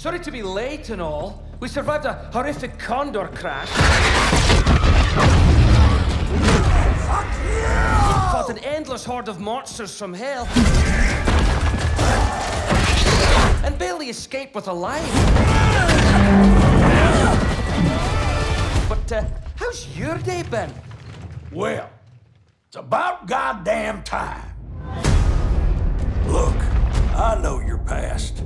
Sorry to be late and all. We survived a horrific condor crash. Fuck you! Fought an endless horde of monsters from hell. And barely escaped with a life. But, how's your day been? Well, it's about goddamn time. Look, I know your past.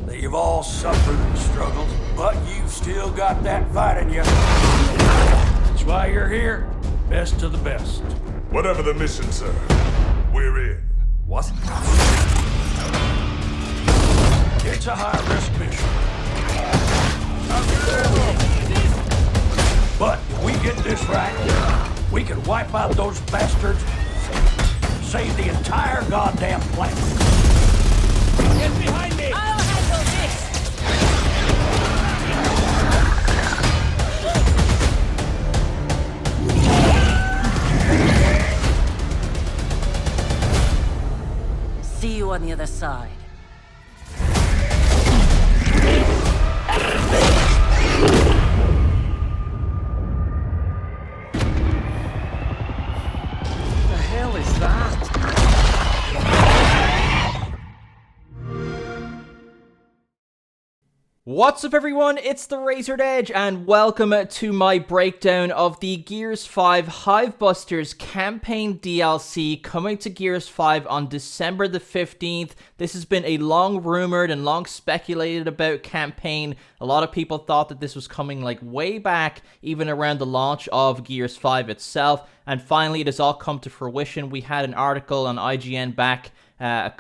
That you've all suffered and struggled, but you've still got that fight in you. That's why you're here. Best of the best. Whatever the mission, sir, we're in. What? It's a high-risk mission. But if we get this right, we can wipe out those bastards, save the entire goddamn planet. Get behind me! I'll handle this! See you on the other side. The hell is that? What's up everyone, it's TheRazoredEdge and welcome to my breakdown of the Gears 5 Hivebusters Campaign DLC coming to Gears 5 on December the 15th. This has been a long rumored and long speculated about campaign. A lot of people thought that this was coming like way back, even around the launch of Gears 5 itself, and finally it has all come to fruition. We had an article on IGN back a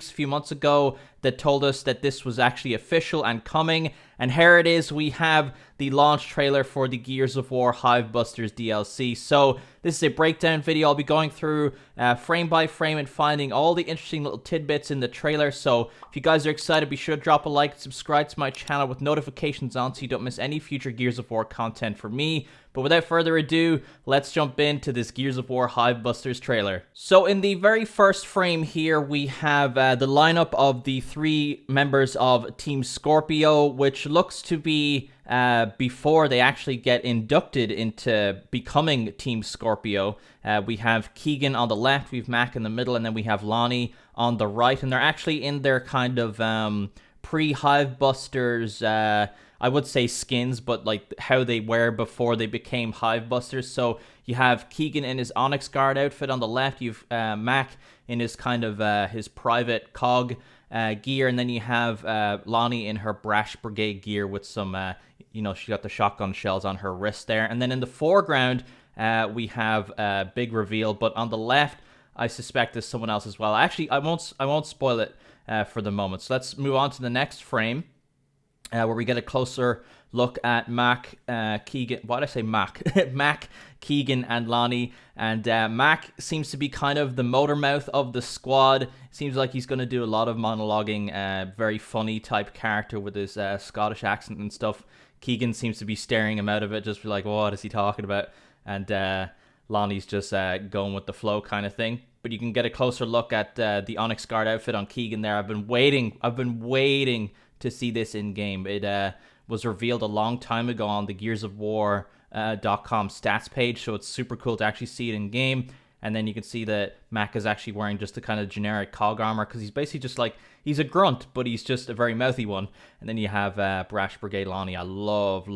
few months ago that told us that this was actually official and coming, and here it is. We have the launch trailer for the Gears of War Hivebusters DLC. So this is a breakdown video. I'll be going through frame by frame and finding all the interesting little tidbits in the trailer. So if you guys are excited, be sure to drop a like and subscribe to my channel with notifications on so you don't miss any future Gears of War content from me. But without further ado, let's jump into this Gears of War Hivebusters trailer. So in the very first frame here, we have the lineup of the 3 members of Team Scorpio, which looks to be before they actually get inducted into becoming Team Scorpio. We have Keegan on the left, we have Mac in the middle, and then we have Lonnie on the right. And they're actually in their kind of pre-Hivebusters, I would say skins, but like how they were before they became Hivebusters. So you have Keegan in his Onyx Guard outfit on the left, you've Mac in his kind of his private cog gear, and then you have Lonnie in her Brash Brigade gear with some, you know, she got the shotgun shells on her wrist there. And then in the foreground, we have a big reveal, but on the left, I suspect there's someone else as well. Actually, I won't spoil it for the moment. So let's move on to the next frame, where we get a closer look at Mac, Keegan. Why did I say Mac? Mac, Keegan, and Lonnie. And Mac seems to be kind of the motor mouth of the squad. Seems like he's going to do a lot of monologuing, very funny type character with his Scottish accent and stuff. Keegan seems to be staring him out of it, just be like, what is he talking about? And Lonnie's just going with the flow kind of thing. But you can get a closer look at the Onyx Guard outfit on Keegan there. I've been waiting to see this in game. It was revealed a long time ago on the Gears of War .com stats page, so it's super cool to actually see it in game. And then you can see that Mac is actually wearing just a kind of generic cog armor, because he's basically just like, he's a grunt, but he's just a very mouthy one. And then you have Brash Brigade Lonnie. I love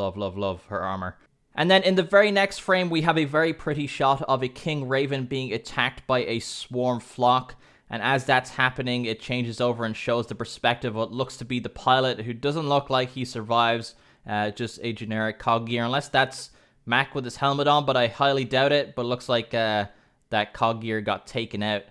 her armor. And then in the very next frame, we have a very pretty shot of a King Raven being attacked by a swarm flock. And as that's happening, it changes over and shows the perspective of what looks to be the pilot, who doesn't look like he survives, just a generic cog gear, unless that's Mac with his helmet on, but I highly doubt it. But it looks like that cog gear got taken out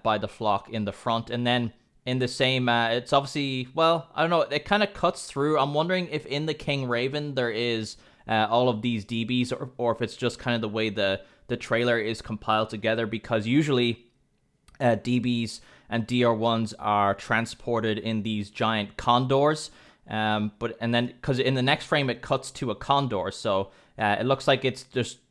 by the flock in the front. And then in the same, it's obviously, well, I don't know, it kind of cuts through. I'm wondering if in the King Raven there is all of these DBs, or if it's just kind of the way the trailer is compiled together, because usually DBs and DR1s are transported in these giant condors, and then because in the next frame it cuts to a condor, so it looks like it's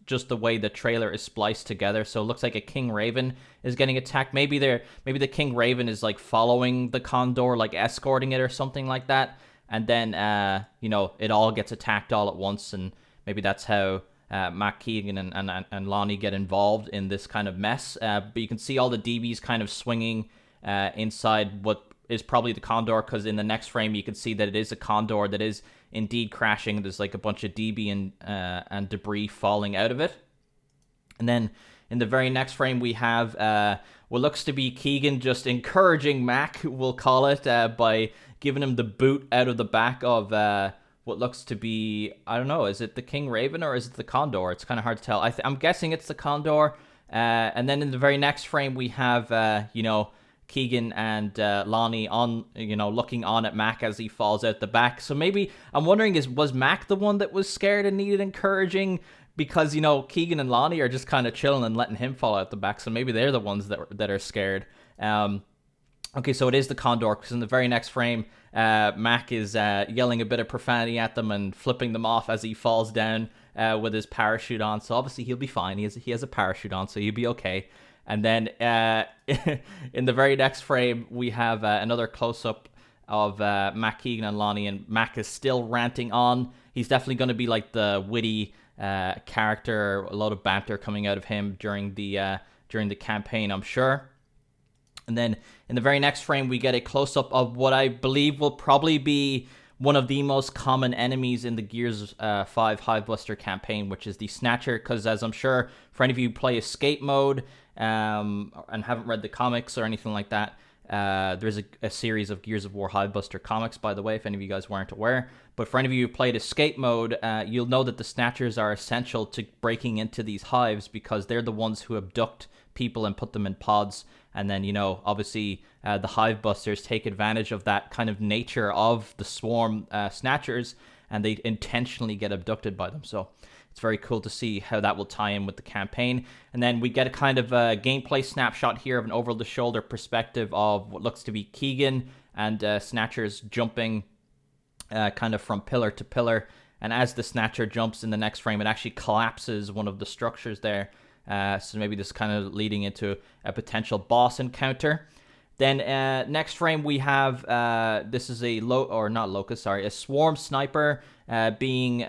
just the way the trailer is spliced together. So it looks like a King Raven is getting attacked. Maybe the King Raven is like following the condor, like escorting it or something like that. and then you know, it all gets attacked all at once, and maybe that's how Mac Keegan and Lonnie get involved in this kind of mess. But you can see all the DBs kind of swinging inside what is probably the Condor, because in the next frame you can see that it is a Condor that is indeed crashing. There's like a bunch of DB and debris falling out of it. And then in the very next frame we have what looks to be Keegan just encouraging Mac, we'll call it, by giving him the boot out of the back of what looks to be, I don't know, is it the King Raven or is it the Condor? It's kind of hard to tell. I'm guessing it's the Condor. And then in the very next frame we have, you know, Keegan and Lonnie on, you know, looking on at Mac as he falls out the back. So maybe I'm wondering, was Mac the one that was scared and needed encouraging? Because, you know, Keegan and Lonnie are just kind of chilling and letting him fall out the back. So maybe they're the ones that are scared. Okay, so it is the Condor, because in the very next frame, Mac is yelling a bit of profanity at them and flipping them off as he falls down with his parachute on. So obviously he'll be fine. He has a parachute on, so he'll be okay. And then in the very next frame, we have another close-up of Mac Keegan and Lonnie, and Mac is still ranting on. He's definitely going to be like the witty character, a lot of banter coming out of him during the campaign, I'm sure. And then in the very next frame, we get a close-up of what I believe will probably be one of the most common enemies in the Gears 5 Hivebuster campaign, which is the Snatcher, because as I'm sure for any of you who play Escape Mode and haven't read the comics or anything like that, there's a series of Gears of War Hivebuster comics, by the way, if any of you guys weren't aware. But for any of you who played Escape Mode, you'll know that the Snatchers are essential to breaking into these hives, because they're the ones who abduct people and put them in pods. And then, you know, obviously the Hivebusters take advantage of that kind of nature of the swarm Snatchers, and they intentionally get abducted by them. So it's very cool to see how that will tie in with the campaign. And then we get a kind of a gameplay snapshot here of an over-the-shoulder perspective of what looks to be Keegan and Snatchers jumping kind of from pillar to pillar. And as the Snatcher jumps in the next frame, it actually collapses one of the structures there. So maybe this is kind of leading into a potential boss encounter. Then next frame we have, this is a a swarm sniper being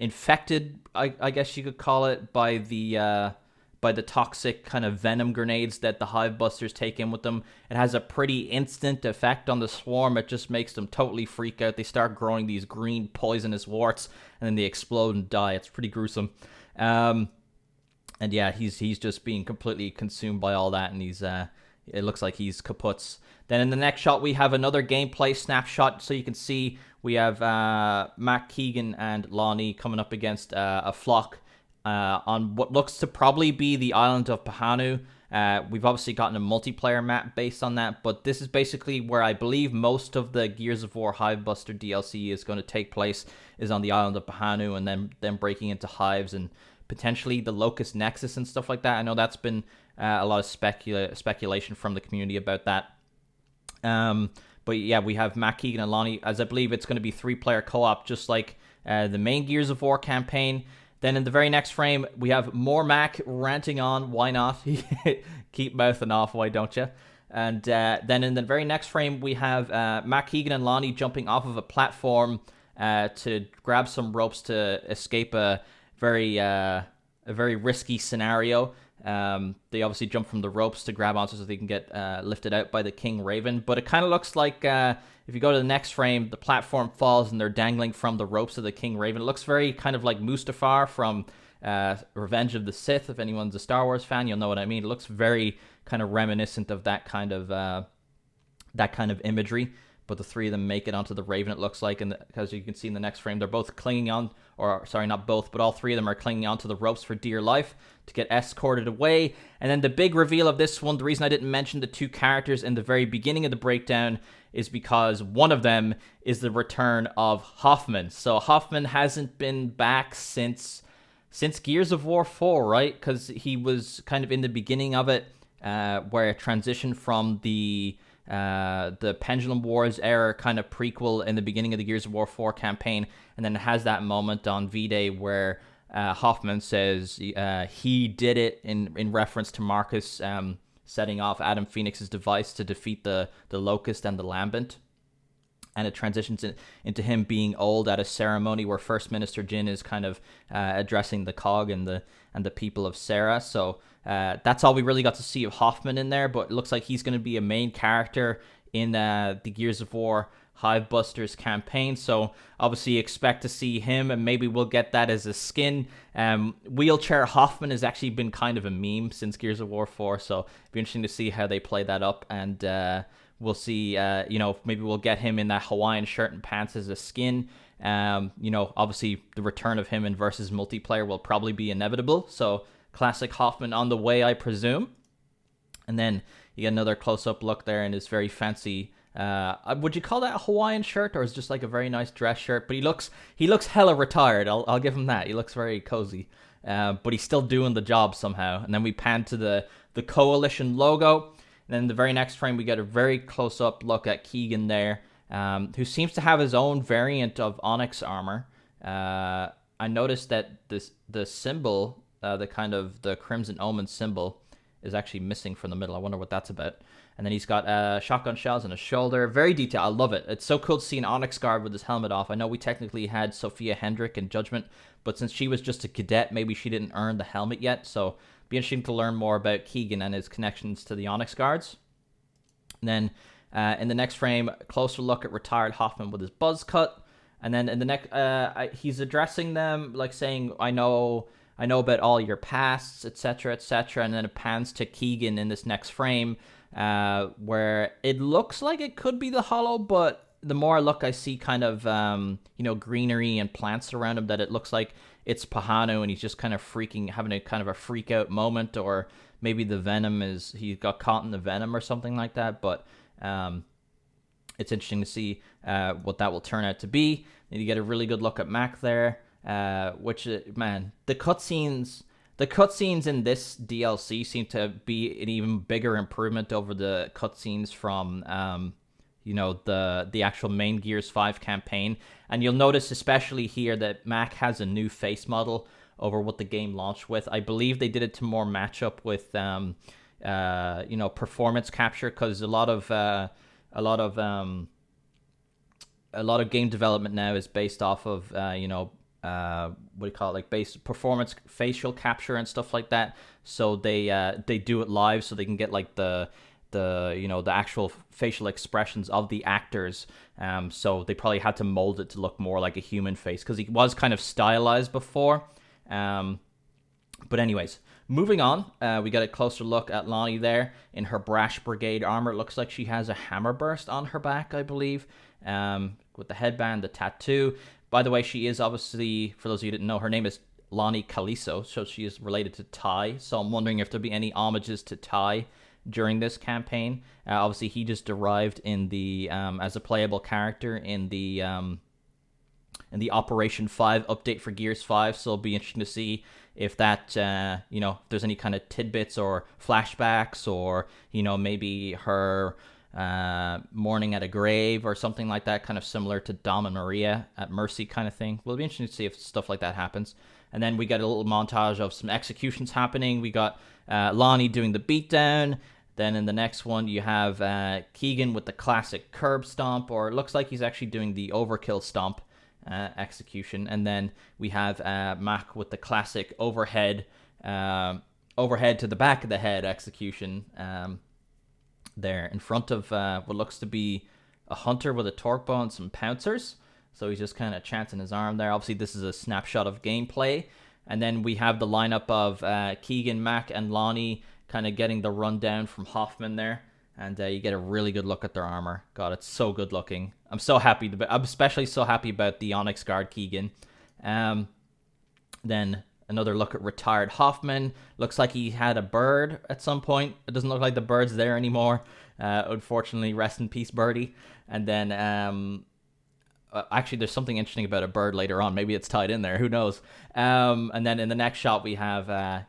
infected, I guess you could call it, by the toxic kind of venom grenades that the Hivebusters take in with them. It has a pretty instant effect on the swarm. It just makes them totally freak out. They start growing these green poisonous warts, and then they explode and die. It's pretty gruesome. And yeah, he's just being completely consumed by all that, and it looks like he's kaputs. Then in the next shot, we have another gameplay snapshot, so you can see we have Mac Keegan and Lonnie coming up against a flock on what looks to probably be the island of Pahanu. We've obviously gotten a multiplayer map based on that, but this is basically where I believe most of the Gears of War Hivebuster DLC is going to take place, is on the island of Pahanu, and then them breaking into hives and potentially the Locust Nexus and stuff like that. I know that's been a lot of speculation from the community about that. But yeah, we have Mac Keegan and Lonnie, as I believe it's going to be 3-player co-op, just like the main Gears of War campaign. Then in the very next frame, we have more Mac ranting on. Why not? Keep mouthing off, why don't you? And then in the very next frame, we have Mac Keegan and Lonnie jumping off of a platform to grab some ropes to escape a very risky scenario. They obviously jump from the ropes to grab onto so they can get lifted out by the King Raven. But it kind of looks like, if you go to the next frame, the platform falls and they're dangling from the ropes of the King Raven. It looks very kind of like Mustafar from Revenge of the Sith. If anyone's a Star Wars fan, you'll know what I mean. It looks very kind of reminiscent of that kind of imagery. But the three of them make it onto the Raven, it looks like, and as you can see in the next frame, they're both clinging on, or sorry, not both, but all three of them are clinging onto the ropes for dear life to get escorted away. And then the big reveal of this one, the reason I didn't mention the two characters in the very beginning of the breakdown is because one of them is the return of Hoffman. So Hoffman hasn't been back since Gears of War 4, right? Because he was kind of in the beginning of it, where it transitioned from the Pendulum Wars era kind of prequel in the beginning of the Gears of War 4 campaign, and then it has that moment on V-Day where Hoffman says he did it in reference to Marcus setting off Adam Phoenix's device to defeat the Locust and the Lambent. and it transitions into him being old at a ceremony where First Minister Jin is kind of addressing the Cog and the people of Sarah. So that's all we really got to see of Hoffman in there, but it looks like he's going to be a main character in the Gears of War HIVEBUSTERS campaign. So obviously expect to see him, and maybe we'll get that as a skin. Wheelchair Hoffman has actually been kind of a meme since Gears of War 4, so it'll be interesting to see how they play that up, and we'll see, maybe we'll get him in that Hawaiian shirt and pants as a skin. Obviously the return of him in versus multiplayer will probably be inevitable, so classic Hoffman on the way, I presume. And then you get another close-up look there in his very fancy, would you call that a Hawaiian shirt, or is it just like a very nice dress shirt? But he looks hella retired, I'll give him that. He looks very cozy, but he's still doing the job somehow. And then we pan to the Coalition logo. And then in the very next frame, we get a very close-up look at Keegan there, who seems to have his own variant of Onyx armor. I noticed that the symbol, the Crimson Omen symbol, is actually missing from the middle. I wonder what that's about. And then he's got shotgun shells on his shoulder. Very detailed. I love it. It's so cool to see an Onyx guard with his helmet off. I know we technically had Sophia Hendrick in Judgment, but since she was just a cadet, maybe she didn't earn the helmet yet. So be interesting to learn more about Keegan and his connections to the Onyx guards. And then in the next frame, closer look at retired Hoffman with his buzz cut. And then in the next, he's addressing them, like saying, I know about all your pasts, etc., etc. And then it pans to Keegan in this next frame, where it looks like it could be the Hollow, but the more I look, I see kind of, greenery and plants around him, that it looks like it's Pahanu, and he's just kind of having a kind of a freak out moment, or maybe the venom he got caught in the venom or something like that. But it's interesting to see what that will turn out to be. And you get a really good look at Mac there, which, man, the cutscenes in this DLC seem to be an even bigger improvement over the cutscenes from the actual main Gears 5 campaign. And you'll notice especially here that Mac has a new face model over what the game launched with. I believe they did it to more match up with performance capture, because a lot of game development now is based off of based performance facial capture and stuff like that. So they do it live, so they can get like the actual facial expressions of the actors. So they probably had to mold it to look more like a human face, because he was kind of stylized before. But anyways, moving on, we got a closer look at Lonnie there in her Brash Brigade armor. It looks like she has a hammer burst on her back, I believe, with the headband, the tattoo. By the way, she is obviously, for those of you who didn't know, her name is Lonnie Caliso, so she is related to Ty. So I'm wondering if there'll be any homages to Ty during this campaign. Obviously, he just derived in the as a playable character in the Operation 5 update for Gears 5. So it'll be interesting to see if that, if there's any kind of tidbits or flashbacks, or maybe her mourning at a grave or something like that, kind of similar to Dom and Maria at Mercy kind of thing. Will be interesting to see if stuff like that happens. And then we got a little montage of some executions happening. We got Lonnie doing the beatdown. Then in the next one, you have Keegan with the classic curb stomp, or it looks like he's actually doing the overkill stomp execution. And then we have Mac with the classic overhead to the back of the head execution there in front of what looks to be a hunter with a torque bow and some pouncers. So he's just kind of chancing his arm there. Obviously, this is a snapshot of gameplay. And then we have the lineup of Keegan, Mac, and Lonnie kind of getting the rundown from Hoffman there. And you get a really good look at their armor. God, it's so good looking. I'm so happy. I'm especially so happy about the Onyx Guard Keegan. Then another look at retired Hoffman. Looks like he had a bird at some point. It doesn't look like the bird's there anymore. Unfortunately, rest in peace, birdie. And then actually, there's something interesting about a bird later on. Maybe it's tied in there. Who knows? And then in the next shot, we have,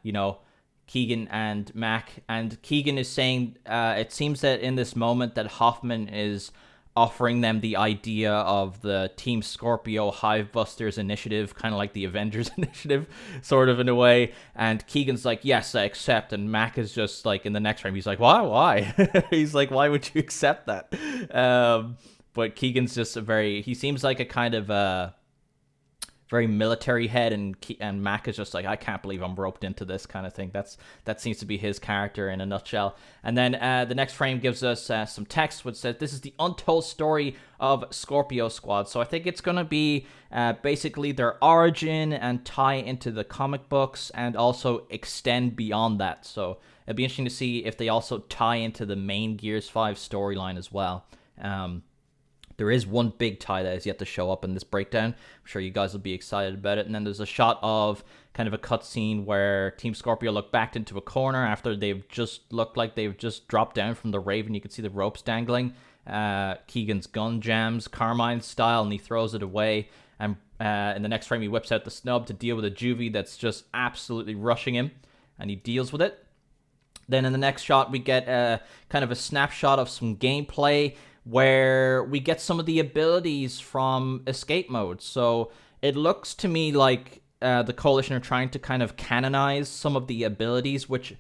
Keegan and Mac. And Keegan is saying, it seems that in this moment that Hoffman is offering them the idea of the Team Scorpio HIVEBusters initiative, kind of like the Avengers initiative, sort of in a way. And Keegan's like, yes, I accept. And Mac is just like, in the next frame, he's like, why? He's like, why would you accept that? But But Keegan's just he seems like a kind of very military head, and Mac is just like, I can't believe I'm roped into this kind of thing. That seems to be his character in a nutshell. And then the next frame gives us some text which says, this is the untold story of Scorpio Squad. So I think it's going to be basically their origin and tie into the comic books and also extend beyond that. So it'll be interesting to see if they also tie into the main Gears 5 storyline as well. There is one big tie that is yet to show up in this breakdown. I'm sure you guys will be excited about it. And then there's a shot of kind of a cutscene where Team Scorpio look backed into a corner after they've just looked like they've just dropped down from the Raven. You can see the ropes dangling. Keegan's gun jams Carmine style, and he throws it away. And in the next frame, he whips out the snub to deal with a juvie that's just absolutely rushing him, and he deals with it. Then in the next shot, we get kind of a snapshot of some gameplay where we get some of the abilities from escape mode. So it looks to me like the Coalition are trying to kind of canonize some of the abilities, which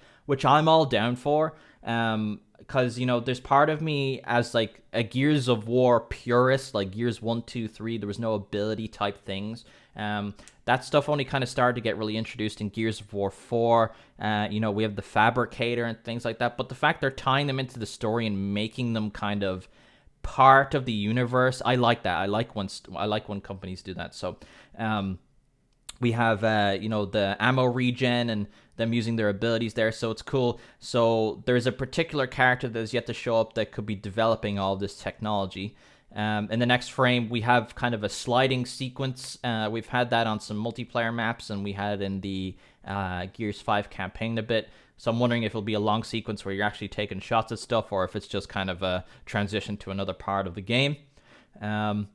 I'm all down for. Because, you know, there's part of me as like a Gears of War purist, like Gears 1, 2, 3, there was no ability type things. That stuff only kind of started to get really introduced in Gears of War 4. You know, we have the Fabricator and things like that. But the fact they're tying them into the story and making them kind of part of the universe, I like that. I like when companies do that. So we have you know, the ammo regen and them using their abilities there, so it's cool. So there's a particular character that is yet to show up that could be developing all this technology. In the next frame, we have kind of a sliding sequence. We've had that on some multiplayer maps, and we had it in the Gears 5 campaign a bit. So I'm wondering if it'll be a long sequence where you're actually taking shots at stuff, or if it's just kind of a transition to another part of the game. In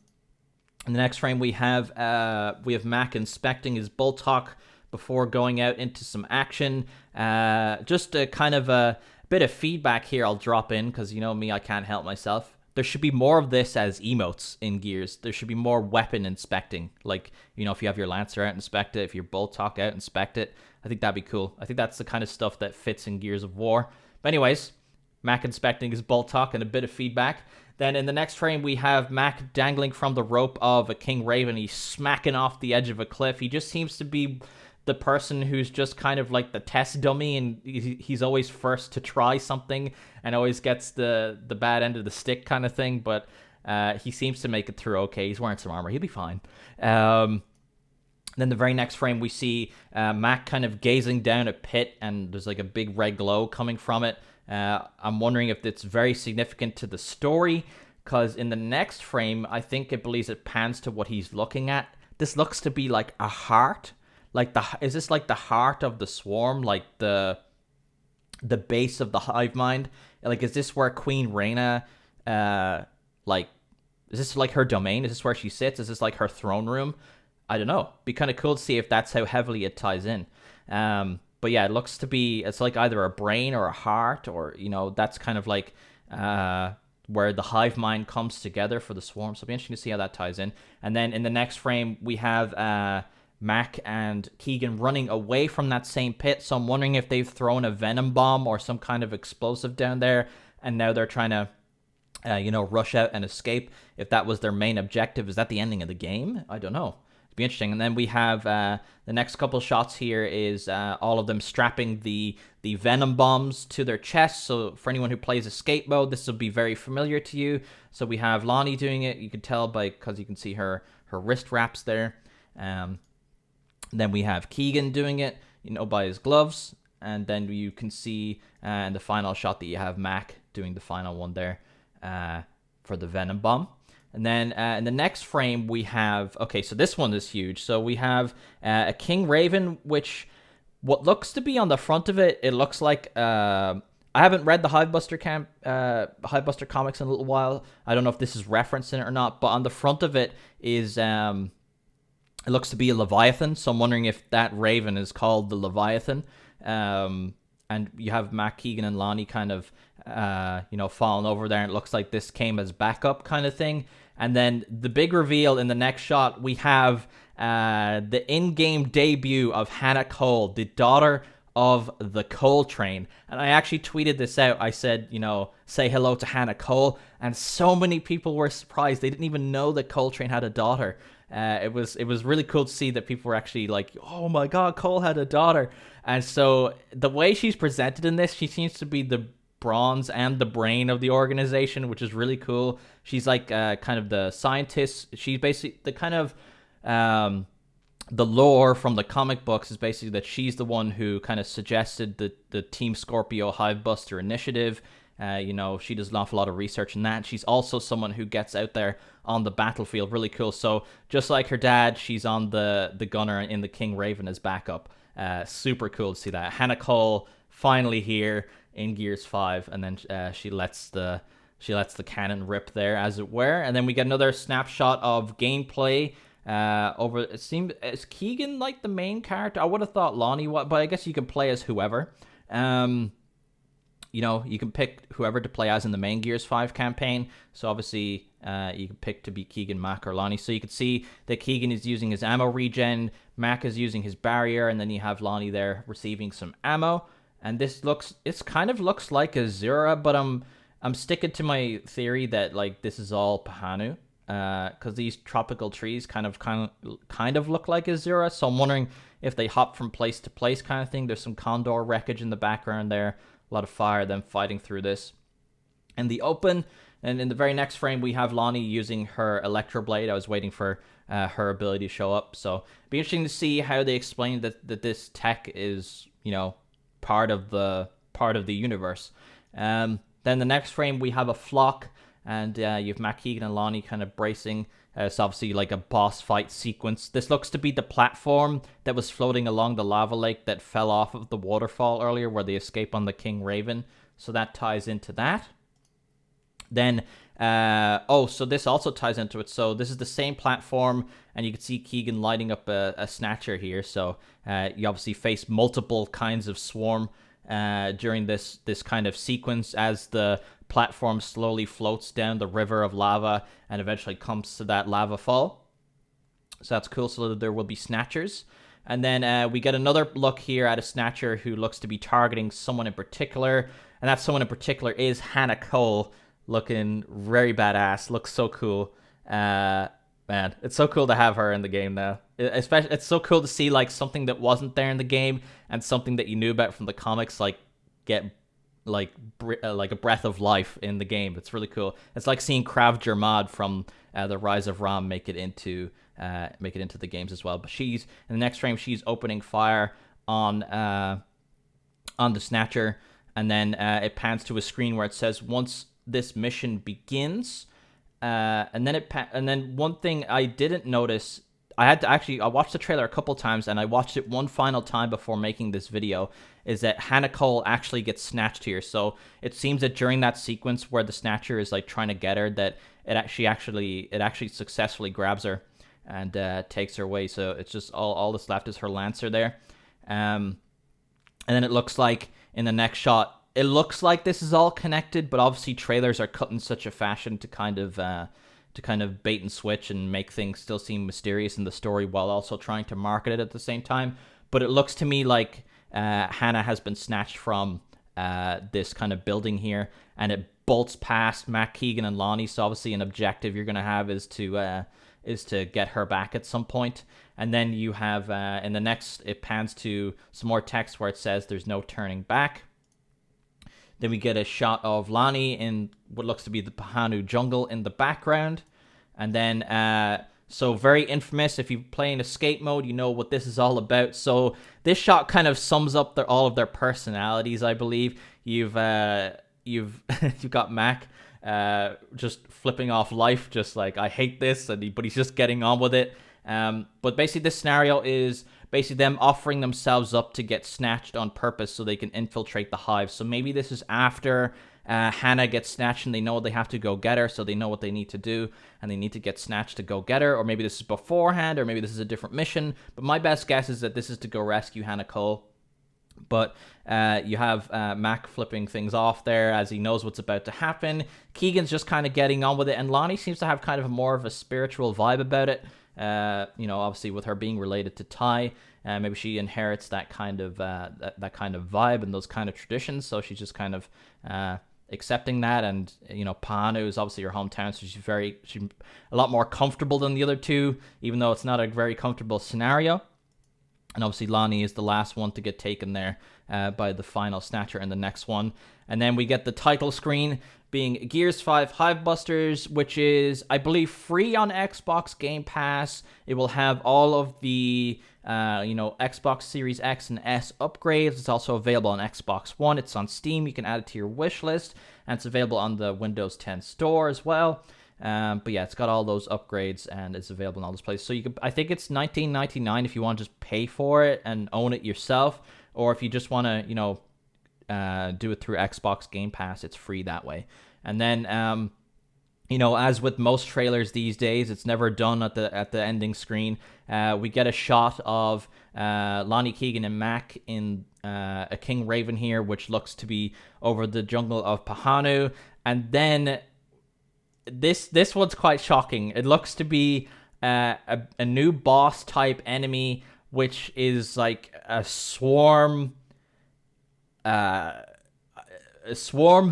the next frame, we have Mac inspecting his bolt hawk before going out into some action. Just a kind of a bit of feedback here I'll drop in, because you know me, I can't help myself. There should be more of this as emotes in Gears. There should be more weapon inspecting. Like, you know, if you have your Lancer out, inspect it. If your bolt hawk out, inspect it. I think that'd be cool. I think that's the kind of stuff that fits in Gears of War. But anyways, Mac inspecting his bolt hawk and a bit of feedback. Then in the next frame, we have Mac dangling from the rope of a King Raven. He's smacking off the edge of a cliff. He just seems to be the person who's just kind of like the test dummy, and he's always first to try something and always gets the bad end of the stick kind of thing. But he seems to make it through okay. He's wearing some armor. He'll be fine. Then the very next frame, we see Mac kind of gazing down a pit, and there's like a big red glow coming from it. I'm wondering if it's very significant to the story, because in the next frame, I think it believes it pans to what he's looking at. This looks to be like a heart. Is this like the heart of the swarm? Like the base of the hive mind? Like, is this where Queen Reyna, is this like her domain? Is this where she sits? Is this like her throne room? I don't know. Be kind of cool to see if that's how heavily it ties in. But yeah, it looks to be, it's like either a brain or a heart, or, you know, that's kind of like where the hive mind comes together for the swarm. So it'll be interesting to see how that ties in. And then in the next frame, we have Mac and Keegan running away from that same pit. So I'm wondering if they've thrown a venom bomb or some kind of explosive down there, and now they're trying to, you know, rush out and escape. If that was their main objective, is that the ending of the game? I don't know. It'd be interesting. And then we have the next couple shots here is all of them strapping the venom bombs to their chests. So for anyone who plays escape mode, this will be very familiar to you. So we have Lonnie doing it. You can tell because you can see her wrist wraps there. Then we have Keegan doing it, you know, by his gloves. And then you can see in the final shot that you have Mac doing the final one there for the venom bomb. And then in the next frame, we have... Okay, so this one is huge. So we have a King Raven, which... What looks to be on the front of it, it looks like... I haven't read the Hivebuster comics in a little while. I don't know if this is referenced in it or not. But on the front of it is... it looks to be a Leviathan. So I'm wondering if that Raven is called the Leviathan. And you have Mac, Keegan, and Lonnie kind of... you know, falling over there, and it looks like this came as backup kind of thing. And then the big reveal in the next shot, we have the in-game debut of Hana Cole, the daughter of the Cole train. And I actually tweeted this out. I said, you know, say hello to Hana Cole. And so many people were surprised. They didn't even know that Cole train had a daughter. It was really cool to see that people were actually like, oh my god, Cole had a daughter. And so the way she's presented in this, she seems to be the bronze and the brain of the organization, which is really cool. She's like kind of the scientist. She's basically the kind of the lore from the comic books is basically that she's the one who kind of suggested the Team Scorpio Hivebuster initiative. You know, she does an awful lot of research in that. She's also someone who gets out there on the battlefield. Really cool. So just like her dad, she's on the gunner in the King Raven as backup. Super cool to see that. Hana Cole finally here in Gears 5, and then she lets the cannon rip there, as it were. And then we get another snapshot of gameplay. It seemed, is Keegan like the main character? I would have thought Lonnie was, but I guess you can play as whoever. You know, you can pick whoever to play as in the main Gears 5 campaign. So obviously, you can pick to be Keegan, Mac, or Lonnie. So you can see that Keegan is using his ammo regen, Mac is using his barrier, and then you have Lonnie there receiving some ammo. And it kind of looks like a Zura, but I'm sticking to my theory that like this is all Pahanu. Because these tropical trees kind of look like Azura, so I'm wondering if they hop from place to place kind of thing. There's some Condor wreckage in the background there, a lot of fire, them fighting through this. In the open, and in the very next frame, we have Lonnie using her Electroblade. I was waiting for her ability to show up, so it'd be interesting to see how they explain that this tech is, you know, part of the universe. Then the next frame, we have a flock. And you have Matt Keegan and Lonnie kind of bracing. It's obviously like a boss fight sequence. This looks to be the platform that was floating along the lava lake that fell off of the waterfall earlier, where they escape on the King Raven. So that ties into that. Then, so this also ties into it. So this is the same platform, and you can see Keegan lighting up a Snatcher here. So you obviously face multiple kinds of swarm during this kind of sequence as the platform slowly floats down the river of lava and eventually comes to that lava fall. So that's cool. So there will be Snatchers. And then we get another look here at a Snatcher who looks to be targeting someone in particular. And that someone in particular is Hana Cole, looking very badass. Looks so cool. Man, it's so cool to have her in the game now. Especially, it's so cool to see like something that wasn't there in the game and something that you knew about from the comics like get like a breath of life in the game. It's really cool. It's like seeing Krav Jermad from the Rise of Ram make it into the games as well. But she's in the next frame, she's opening fire on the Snatcher, and then it pans to a screen where it says once this mission begins. And then one thing I didn't notice, I watched the trailer a couple times, and I watched it one final time before making this video, is that Hana Cole actually gets snatched here. So it seems that during that sequence where the Snatcher is like trying to get her, that it actually successfully grabs her and takes her away. So it's just all that's left is her Lancer there. And then it looks like in the next shot, it looks like this is all connected, but obviously trailers are cut in such a fashion to kind of bait and switch and make things still seem mysterious in the story while also trying to market it at the same time. But it looks to me like Hana has been snatched from this kind of building here, and it bolts past Matt Keegan and Lonnie. So obviously an objective you're going to have is to get her back at some point. And then you have, in the next, it pans to some more text where it says there's no turning back. Then we get a shot of Lonnie in what looks to be the Pahanu jungle in the background. And then, so very infamous. If you play in escape mode, you know what this is all about. So this shot kind of sums up all of their personalities, I believe. You've got Mac just flipping off life, just like, I hate this, but he's just getting on with it. But basically this scenario is basically them offering themselves up to get snatched on purpose so they can infiltrate the hive. So maybe this is after Hana gets snatched and they know they have to go get her, so they know what they need to do and they need to get snatched to go get her. Or maybe this is beforehand, or maybe this is a different mission. But my best guess is that this is to go rescue Hana Cole. But you have Mac flipping things off there as he knows what's about to happen. Keegan's just kind of getting on with it, and Lonnie seems to have kind of more of a spiritual vibe about it. You know, obviously with her being related to Tai, maybe she inherits that kind of that kind of vibe and those kind of traditions. So she's just kind of accepting that. And you know, Pahanu is obviously her hometown, so she's a lot more comfortable than the other two, even though it's not a very comfortable scenario. And obviously Lonnie is the last one to get taken there by the final Snatcher in the next one. And then we get the title screen being Gears 5 Hivebusters, which is, I believe, free on Xbox Game Pass. It will have all of the, you know, Xbox Series X and S upgrades. It's also available on Xbox One. It's on Steam. You can add it to your wish list. And it's available on the Windows 10 store as well. But yeah, it's got all those upgrades and it's available in all those places. So you can, I think it's $19.99 if you want to just pay for it and own it yourself, or if you just want to, you know, do it through Xbox Game Pass, it's free that way. And then, you know, as with most trailers these days, it's never done at the ending screen. We get a shot of Lonnie, Keegan, and Mac in a King Raven here, which looks to be over the jungle of Pahanu, and then. This one's quite shocking. It looks to be a new boss type enemy, which is like a swarm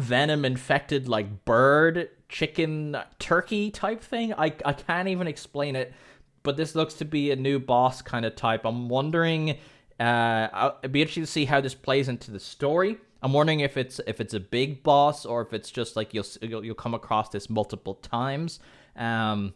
venom infected like bird, chicken, turkey type thing. I can't even explain it, but this looks to be a new boss kind of type. I'm wondering. It'd be interesting to see how this plays into the story. I'm wondering if it's a big boss or if it's just like you'll come across this multiple times. But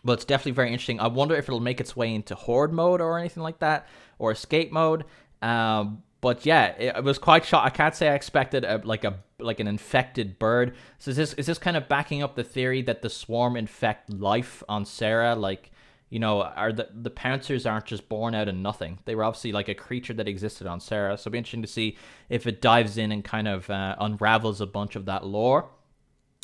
it's definitely very interesting. I wonder if it'll make its way into horde mode or anything like that, or escape mode. But yeah, it was quite shocked. I can't say I expected like an infected bird. So is this kind of backing up the theory that the swarm infect life on Sarah? Like, you know, are the pouncers aren't just born out of nothing. They were obviously like a creature that existed on Sarah. So it'll be interesting to see if it dives in and kind of unravels a bunch of that lore.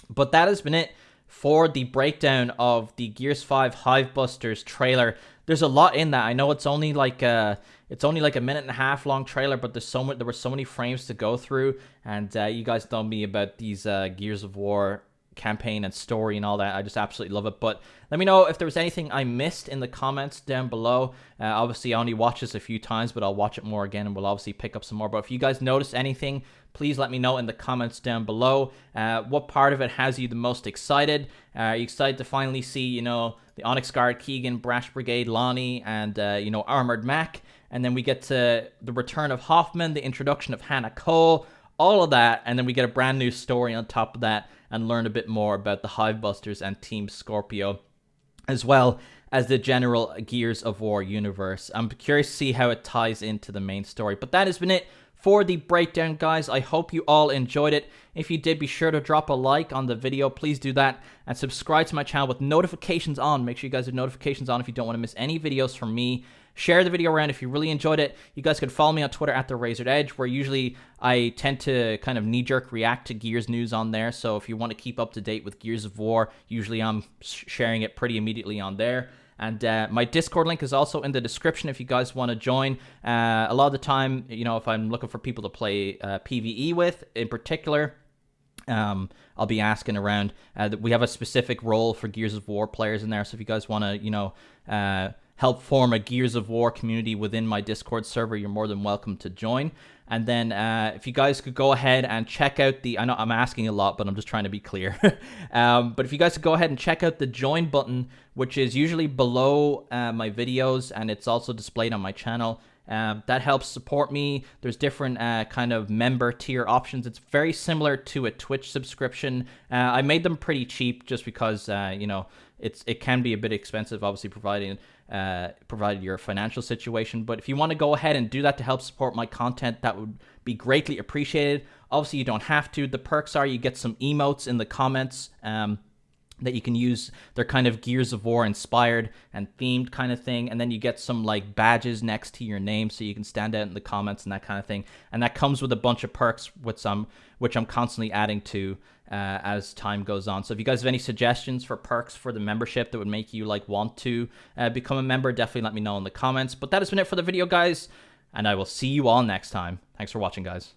But that has been it for the breakdown of the Gears 5 Hivebusters trailer. There's a lot in that. I know it's only like a minute and a half long trailer, but there were so many frames to go through. And you guys know me about these Gears of War campaign and story and all that. I just absolutely love it. But let me know if there was anything I missed in the comments down below. Obviously I only watched this a few times, but I'll watch it more again and we'll obviously pick up some more. But if you guys noticed anything, please let me know in the comments down below. What part of it has you the most excited? Are you excited to finally see, you know, the Onyx Guard, Keegan, Brash Brigade, Lonnie, and you know, Armored Mac? And then we get to the return of Hoffman, the introduction of Hana Cole, all of that, and then we get a brand new story on top of that and learn a bit more about the Hivebusters and Team Scorpio, as well as the general Gears of War universe. I'm curious to see how it ties into the main story. But that has been it for the breakdown, guys. I hope you all enjoyed it. If you did, be sure to drop a like on the video. Please do that. And subscribe to my channel with notifications on. Make sure you guys have notifications on if you don't want to miss any videos from me. Share the video around if you really enjoyed it. You guys can follow me on Twitter at TheRazoredEdge, where usually I tend to kind of knee-jerk react to Gears news on there. So if you want to keep up to date with Gears of War, usually I'm sharing it pretty immediately on there. And my Discord link is also in the description if you guys want to join. A lot of the time, you know, if I'm looking for people to play PvE with in particular, I'll be asking around. We have a specific role for Gears of War players in there. So if you guys want to, you know, help form a Gears of War community within my Discord server, you're more than welcome to join. And then if you guys could go ahead and check out the, I know I'm asking a lot, but I'm just trying to be clear. But if you guys could go ahead and check out the join button, which is usually below my videos, and it's also displayed on my channel. That helps support me. There's different kind of member tier options. It's very similar to a Twitch subscription. I made them pretty cheap just because, you know, it can be a bit expensive, obviously, provided your financial situation. But if you want to go ahead and do that to help support my content, that would be greatly appreciated. Obviously, you don't have to. The perks are you get some emotes in the comments that you can use. They're kind of Gears of War inspired and themed kind of thing. And then you get some like badges next to your name so you can stand out in the comments and that kind of thing. And that comes with a bunch of perks, which I'm constantly adding to as time goes on. So if you guys have any suggestions for perks for the membership that would make you like want to become a member, definitely let me know in the comments. But that has been it for the video, guys, and I will see you all next time. Thanks for watching, guys.